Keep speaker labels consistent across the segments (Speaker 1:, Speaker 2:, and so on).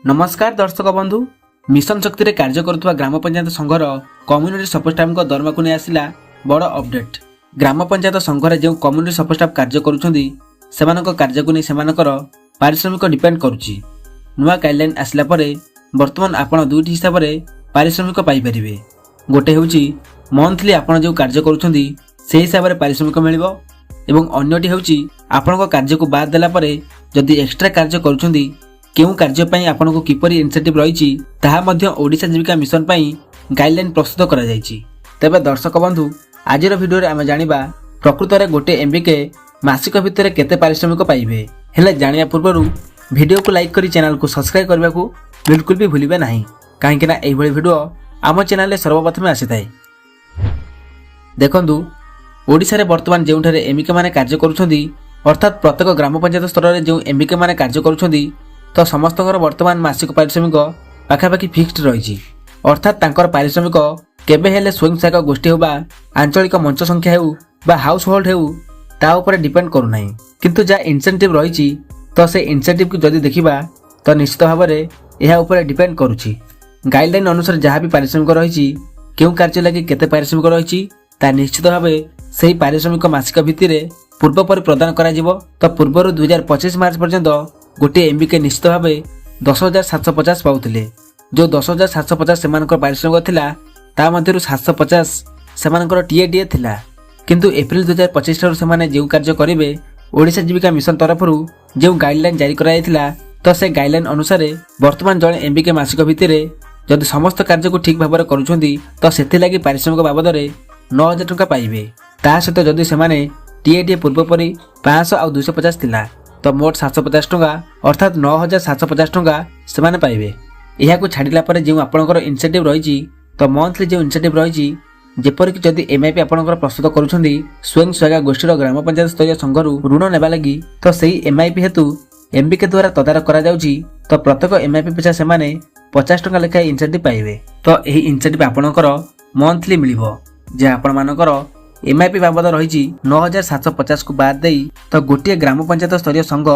Speaker 1: नमस्कार दर्शक बंधु मिशन शक्ति रे कार्य करुवा ग्राम पंचायत संघर कम्युनिटी सपोर्ट स्टाफ दरमा को नहीं आसला बड़ अपडेट। ग्राम पंचायत संघर जो कम्युनिटी सपोर्ट स्टाफ कार्य करुँच कार्य को नहीं पारिश्रमिक डिपेंड करुच्ची। नुआ गाइडलाइन आसला परे वर्तमान आपण दुईटी हिसाब से पारिश्रमिक पाइपर। गोटे हूँ मंथली आपण जो कार्य करुँच से हिसाब से पारिश्रमिक मिल अन्यटी हूँ आपण कार्य को बाद देला परे जदि एक्सट्रा कार्य करुँच केउ कार्य आपन को किपरि इनसेंटिव रही ओडिशा जीविका मिशन पई गाइडलाइन प्रस्तुत करा जायछि। तेबे दर्शक बंधु आज भिडियो रे आमे जानिबा प्रकृत रे गोटे एमबीके मासिक भितर केते पारिश्रमिक पाइबे। हेले जानिया पूर्व वीडियो को लाइक करी चैनल को सब्सक्राइब करबा को बिल्कुल भी भूलिबे नाही, काहेकि ना एही भली वीडियो आम चैनल रे सर्वप्रथम आसीथाय। देखंतु ओडिशा रे वर्तमान जेउठारे एमबीके माने कार्य करूछंदी अर्थात प्रत्येक ग्राम पंचायत स्तर रे जो एमबीके माने कार्य करूछंदी तो समस्त वर्तमान मासिक पारिश्रमिक पाखापाखि फिक्स्ड रही। अर्थात तांकर पारिश्रमिक केबे हेले स्वयं सहायक गोष्ठी हो आंचलिक मंच संख्या हो हाउस होल्ड हो ता ऊपर डिपेंड करू नाही। किंतु जा इनसेंटिव रही तो से इनसेंटिव को जदि देखिबा तो निश्चित भाव में यह ऊपर डिपेंड करुछि। गाइडलाइन अनुसार जहाँ भी पारिश्रमिक रही केउ कार्य लगी केते पारिश्रमिक रही ता निश्चित भाव से पारिश्रमिक मासिक भित्तिरे पूर्व पर प्रदान करा जिवो। तो पूर्व 2025 मार्च पर्यंत गोटे एमबीके निश्चित भाव 10,750 पाउथिले। जो 10,750 सेमानकर पारिश्रमिक थिला ता मध्यरु 750 सेमानकर टीएडीए थिला। किंतु एप्रिल 2025 ठाରୁ सेमाने जेउ कार्य करिवे ओडिशा जीविका मिशन तरफरु जेउ गाइडलाइन जारी कराइथिला तो से गाइडलाइन अनुसार वर्तमान जणे एमबीके मासिक भित्तिरे जदि समस्त कार्य को ठीक भाव में करूछंदी तो सेथि लागि पारिश्रमिक बाबद रे 9,000 टंका पाइबे। ता सहित जदि सेमाने टीएडीए पूर्व परि 500 और 250 थिला तो मोट 750 टंका अर्थात 9,750 टंका सेमाने पाइबे। यह को छाड़िला परे जो आपनकर इनसेंटिव रही तो मंथली जो इनसेंटिव रही जेपरिक जदि एमआईपी आपनकर प्रस्तुत करूछंदी स्वयं सहायक गोष्ठीर ग्राम पंचायत स्तरीय संघरु ऋण नेबा लगी तो सही एमआईपी हेतु एमबीके द्वारा तदारख करा जाउची। तो प्रत्येक एमआईपी पिछा सेमाने 50 टंका लेखा इनसेंटिव पाइबे। तो एही इनसेंटिव आपनकर मंथली मिलिबो जे आपण मानकर एमआईपी बाबद रही 9,750 को बाद दे तो गोटे ग्राम पंचायत स्तरीय संघ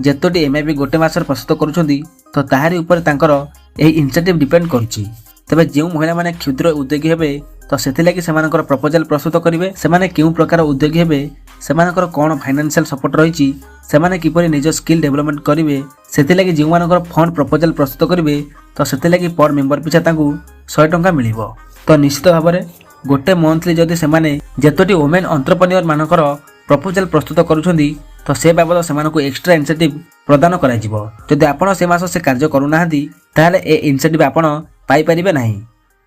Speaker 1: जेतोटी एमआईपी गोटे मासर प्रस्तुत करुछंदी तो ताहारी ऊपर तांकर एही इनसेंटिव डिपेंड करुछि। तबे जेउ महिला माने क्षुद्र उद्योगी हेबे तो सेथि लागि सेमानकर प्रपोजल प्रस्तुत करिवे। सेमाने केउ प्रकार उद्योगी हेबे सेमानकर कोन फाइनेंशियल सपोर्ट रहिछि सेमाने किपरि निज स्किल डेवलपमेंट करिवे सेथि लागि जेउ मानकर फंड प्रपोजल प्रस्तुत करिवे तो सेथि लागि पर मेंबर पिछा तांकु 100 टंका मिलिबो। तो निश्चित भाव में गोटे मंथली जदि सेमाने जेतोटी वुमेन एंटरप्रेन्योर मानकर प्रपोजल प्रस्तुत करूछंदी तो से बाबद सेमानकु एक्स्ट्रा इनसेंटिव प्रदान करा जिवो। जदि आपण से मास से कार्य करू नाहंती ताहाले ए इनसेंटिव आपण पाई परिबे नाही।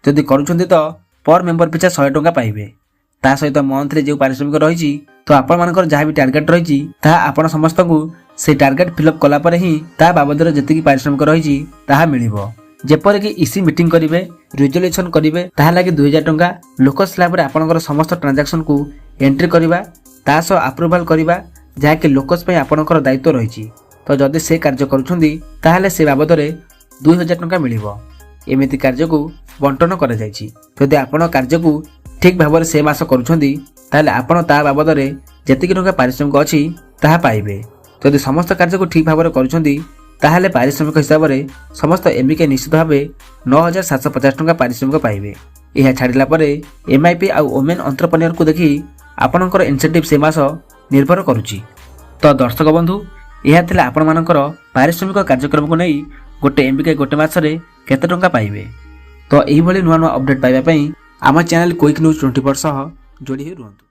Speaker 1: जदि करूछंदी तो पर मेंबर पिछा 100 टंका पाइबे। ता सहित मंथली जो पारिश्रमिक रही तो आपण मानकर जहाँ भी टार्गेट रही ताहा आपण समस्तकु से टार्गेट फिलअप कला परे ही ता बाबद जेतिकी पारिश्रमिक रही ताहा मिलिबो। जेपरिक इसी मीटिंग करिवे रिजोल्यूशन करिवे ताहा लागि 2,000 टंका लोक स्लैब रे आपनकर समस्त ट्रांजैक्शन को एंट्री करिवा ता सो अप्रूवल करिवा जहा कि लोकस पय आपनकर दायित्व रही। तो जदि से कार्य करूछंदी ताहाले से बाबद रे 2,000 टंका मिलिबो। एमिति कार्य को बंटन करा जायछि। जदि आपण कार्य को ठीक भाव में से मास करूछंदी ताहाले आपण ता बाबद रे जेतिकी टंका पारिश्रमिक अछि ताहा पाइबे। जदि समस्त कार्य को ठीक भाव में करूछंदी ताहाले पारिश्रमिक हिसाब से समस्त एमबीके निश्चित भाव 9,750 टंका पारिश्रमिक पाइबे। यह छाड़िला परे एमआईपी आ वुमेन एंटरप्रेन्योर को देखि आपनकर इनसेंटिव से मास निर्भर करुछि। तो दर्शक बंधु यह थिला आपण मानकर पारिश्रमिक कार्यक्रम को नहीं गोटे एमबीके गोटे मासरे केते टंका पाइबे। तो एही भली नुआ नुआ अपडेट पाइबा पई आम चैनल क्विक न्यूज 24 सह जोड़ी ही रुहंतु।